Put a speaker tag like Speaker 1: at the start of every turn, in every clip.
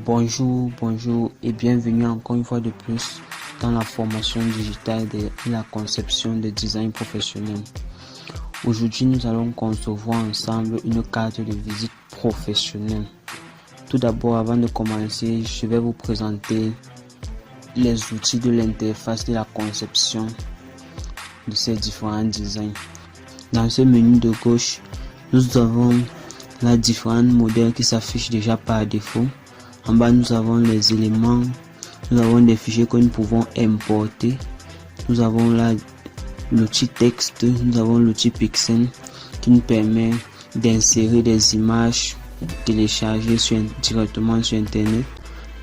Speaker 1: Bonjour et bienvenue encore une fois de plus dans la formation digitale et la conception de design professionnel. Aujourd'hui, nous allons concevoir ensemble une carte de visite professionnelle. Tout d'abord, avant de commencer, je vais vous présenter les outils de l'interface de la conception de ces différents designs. Dans ce menu de gauche, nous avons les différents modèles qui s'affichent déjà par défaut. En bas, nous avons les éléments, nous avons des fichiers que nous pouvons importer. Nous avons là l'outil texte, nous avons l'outil Pixel qui nous permet d'insérer des images téléchargées directement sur Internet.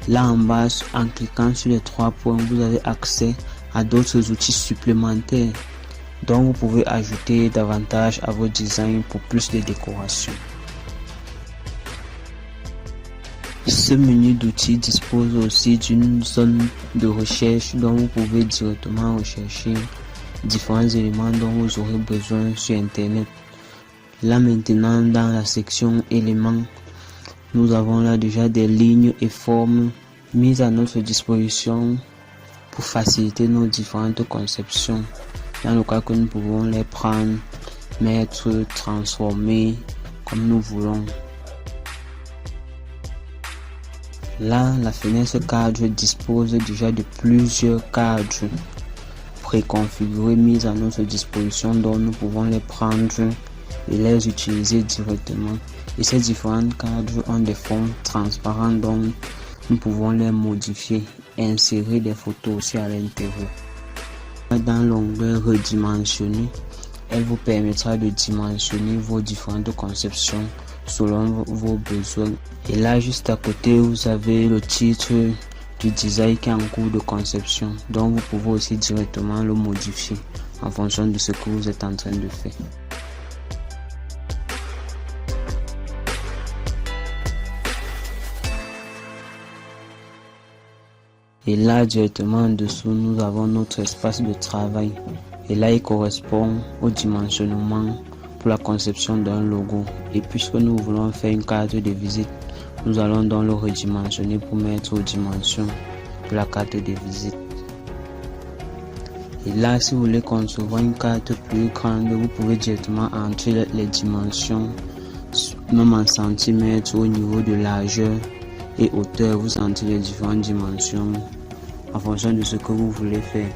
Speaker 1: Là en bas, en cliquant sur les 3 points, vous avez accès à d'autres outils supplémentaires dont vous pouvez ajouter davantage à vos designs pour plus de décoration. Ce menu d'outils dispose aussi d'une zone de recherche dont vous pouvez directement rechercher différents éléments dont vous aurez besoin sur Internet. Là maintenant, dans la section éléments, nous avons là déjà des lignes et formes mises à notre disposition pour faciliter nos différentes conceptions. Dans le cas que nous pouvons les prendre, mettre, transformer comme nous voulons. Là, la fenêtre cadre dispose déjà de plusieurs cadres préconfigurés mis à notre disposition dont nous pouvons les prendre et les utiliser directement. Et ces différents cadres ont des fonds transparents dont nous pouvons les modifier et insérer des photos aussi à l'intérieur. Dans l'onglet redimensionner, elle vous permettra de dimensionner vos différentes conceptions selon vos besoins. Et là, juste à côté, vous avez le titre du design qui est en cours de conception. Donc, vous pouvez aussi directement le modifier en fonction de ce que vous êtes en train de faire. Et là, directement en dessous, nous avons notre espace de travail. Et là, il correspond au dimensionnement pour la conception d'un logo. Et puisque nous voulons faire une carte de visite, nous allons donc le redimensionner pour mettre aux dimensions de la carte de visite. Et là, si vous voulez concevoir une carte plus grande, vous pouvez directement entrer les dimensions, même en centimètres au niveau de largeur et hauteur. Vous entrez les différentes dimensions en fonction de ce que vous voulez faire.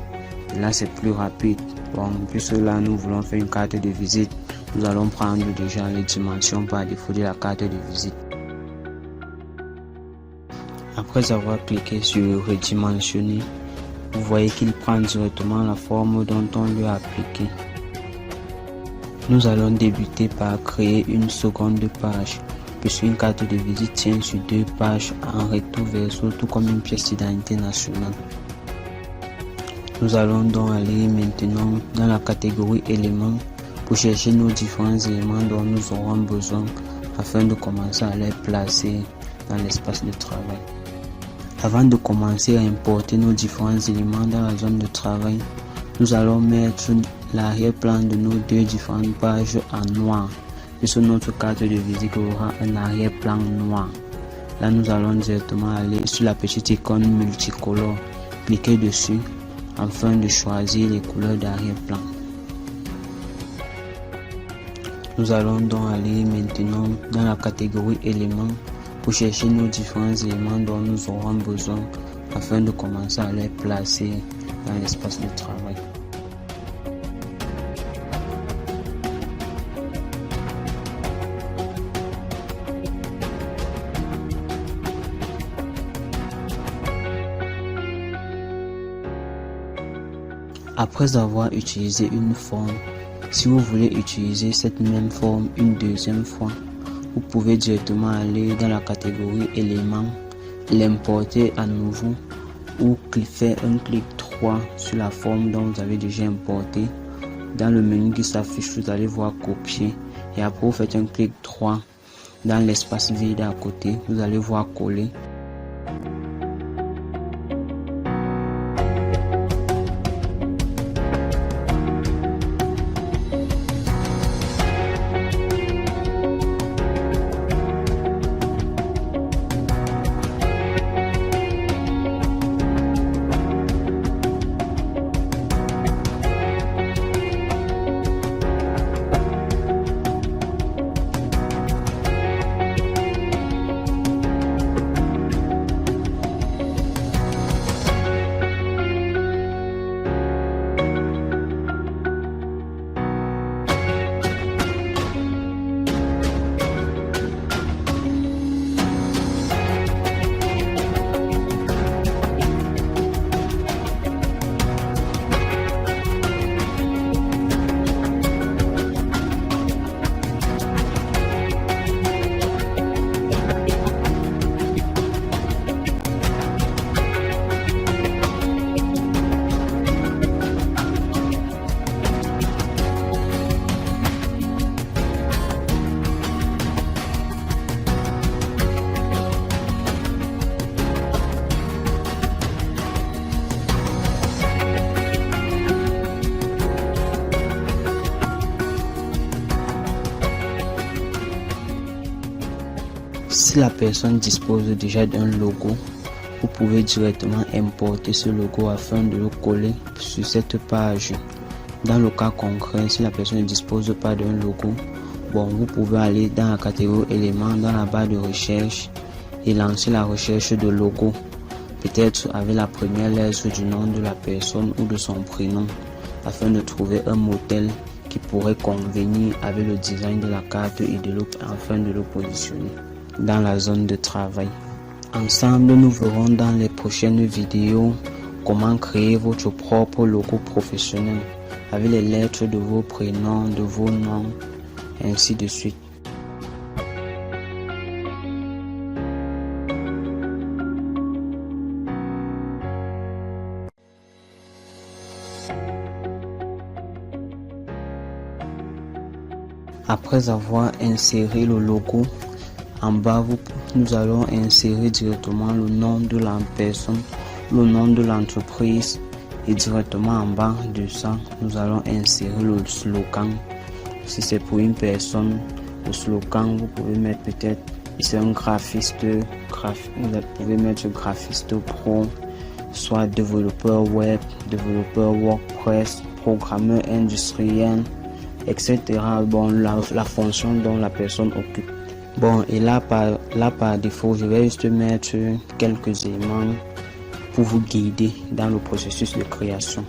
Speaker 1: Et là, c'est plus rapide. Bon, puisque là, nous voulons faire une carte de visite, nous allons prendre déjà les dimensions par défaut de la carte de visite. Après avoir cliqué sur redimensionner, vous voyez qu'il prend directement la forme dont on lui a appliqué. Nous allons débuter par créer une seconde page, puisqu'une carte de visite tient sur 2 pages en recto verso, tout comme une pièce d'identité nationale. Nous allons donc aller maintenant dans la catégorie éléments pour chercher nos différents éléments dont nous aurons besoin afin de commencer à les placer dans l'espace de travail. Avant de commencer à importer nos différents éléments dans la zone de travail, nous allons mettre l'arrière-plan de nos 2 différentes pages en noir, puisque notre carte de visite aura un arrière-plan noir. Là, nous allons directement aller sur la petite icône multicolore, cliquer dessus afin de choisir les couleurs d'arrière-plan. Nous allons donc aller maintenant dans la catégorie éléments pour chercher nos différents éléments dont nous aurons besoin afin de commencer à les placer dans l'espace de travail. Après avoir utilisé une forme, si vous voulez utiliser cette même forme une deuxième fois, vous pouvez directement aller dans la catégorie éléments, l'importer à nouveau ou faire un clic droit sur la forme dont vous avez déjà importé. Dans le menu qui s'affiche, vous allez voir copier et après vous faites un clic droit dans l'espace vide à côté, vous allez voir coller. Si la personne dispose déjà d'un logo, vous pouvez directement importer ce logo afin de le coller sur cette page. Dans le cas concret, si la personne ne dispose pas d'un logo, vous pouvez aller dans la catégorie éléments, dans la barre de recherche et lancer la recherche de logo, peut-être avec la première lettre du nom de la personne ou de son prénom, afin de trouver un modèle qui pourrait convenir avec le design de la carte et afin de le positionner dans la zone de travail. Ensemble, nous verrons dans les prochaines vidéos comment créer votre propre logo professionnel avec les lettres de vos prénoms, de vos noms, ainsi de suite. Après avoir inséré le logo, en bas, nous allons insérer directement le nom de la personne, le nom de l'entreprise et directement en bas de ça, nous allons insérer le slogan. Si c'est pour une personne, le slogan, vous pouvez mettre peut-être, si c'est un graphiste, vous pouvez mettre graphiste pro, soit développeur web, développeur WordPress, programmeur industriel, etc. La fonction dont la personne occupe. Et là par défaut, je vais juste mettre quelques éléments pour vous guider dans le processus de création.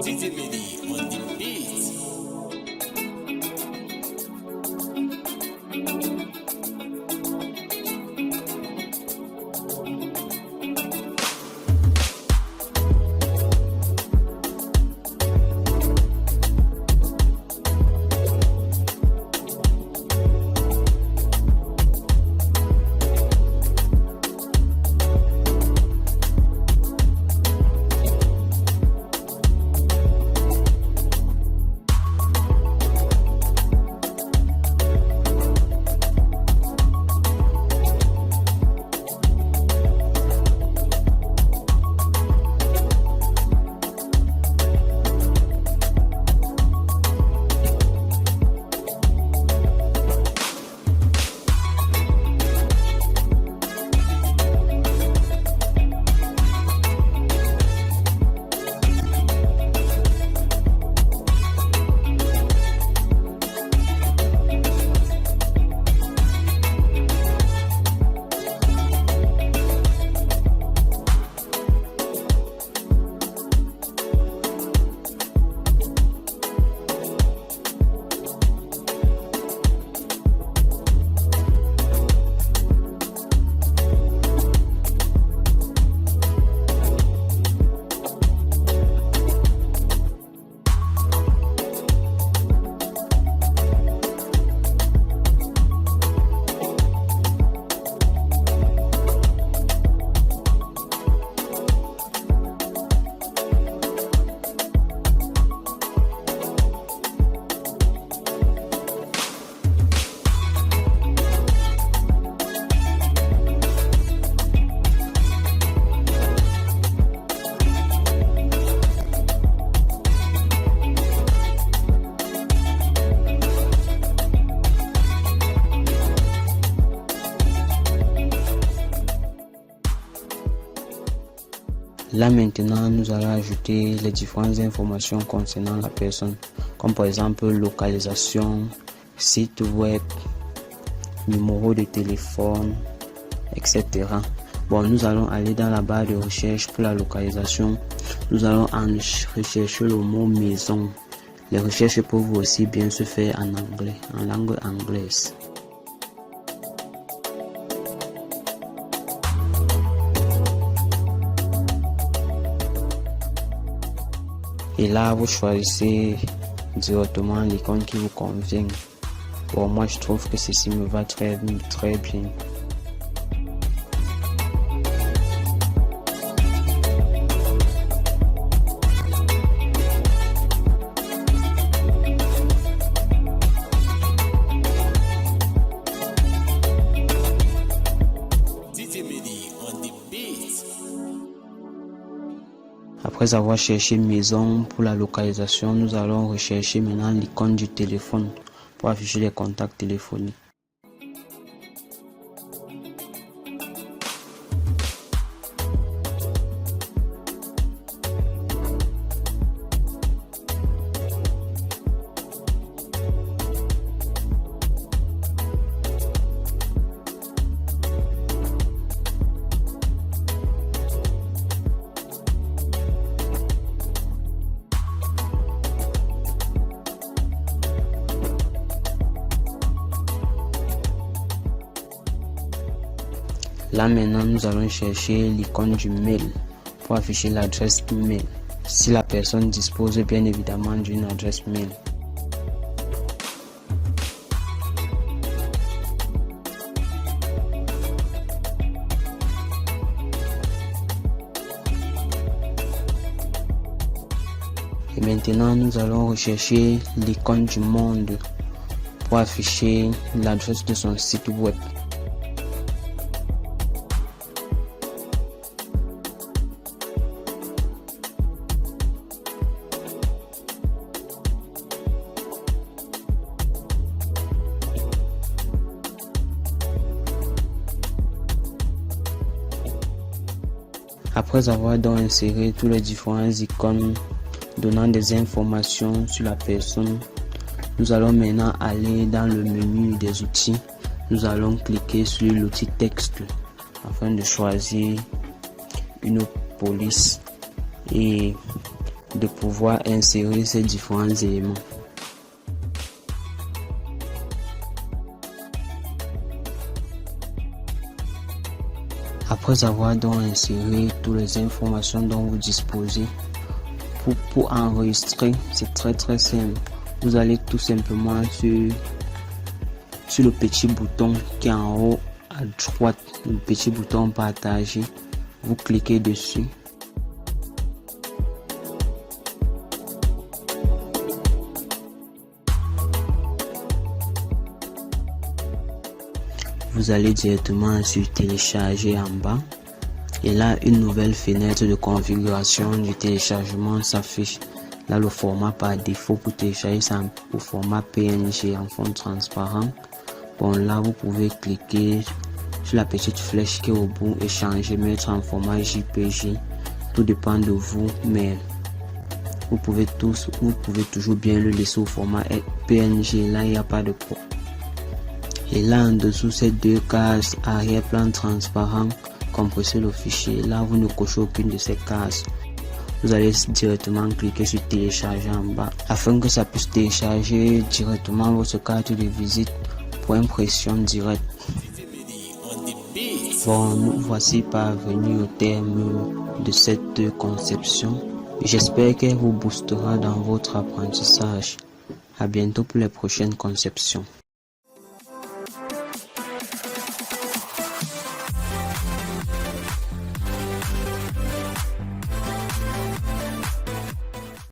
Speaker 2: DJ Medi on the beat.
Speaker 1: Là maintenant, nous allons ajouter les différentes informations concernant la personne, comme par exemple localisation, site web, numéro de téléphone, etc. Bon, nous allons aller dans la barre de recherche pour la localisation. Nous allons rechercher le mot maison. Les recherches peuvent aussi bien se faire en anglais, en langue anglaise. Et là, vous choisissez directement l'icône qui vous convient. Bon, moi, je trouve que ceci me va très bien. Après avoir cherché maison pour la localisation, nous allons rechercher maintenant l'icône du téléphone pour afficher les contacts téléphoniques. Là maintenant, nous allons chercher l'icône du mail pour afficher l'adresse email, si la personne dispose bien évidemment d'une adresse mail. Et maintenant, nous allons rechercher l'icône du monde pour afficher l'adresse de son site web. Après avoir donc inséré tous les différents icônes donnant des informations sur la personne, nous allons maintenant aller dans le menu des outils. Nous allons cliquer sur l'outil texte afin de choisir une police et de pouvoir insérer ces différents éléments. Après avoir donc inséré toutes les informations dont vous disposez, pour enregistrer, c'est très simple. Vous allez tout simplement sur le petit bouton qui est en haut à droite, le petit bouton partager. Vous cliquez dessus. Vous allez directement sur télécharger en bas. Et là, une nouvelle fenêtre de configuration du téléchargement s'affiche. Là, le format par défaut pour télécharger ça au format PNG en fond transparent. Bon, là, vous pouvez cliquer sur la petite flèche qui est au bout et changer, mettre en format JPG. Tout dépend de vous, mais vous pouvez toujours bien le laisser au format PNG. Là, il n'y a pas de problème. Et là, en dessous, ces deux cases arrière-plan transparent, compresser le fichier. Là, vous ne cochez aucune de ces cases. Vous allez directement cliquer sur télécharger en bas afin que ça puisse télécharger directement votre carte de visite pour impression directe. Bon, nous voici parvenus au terme de cette conception. J'espère qu'elle vous boostera dans votre apprentissage. À bientôt pour les prochaines conceptions.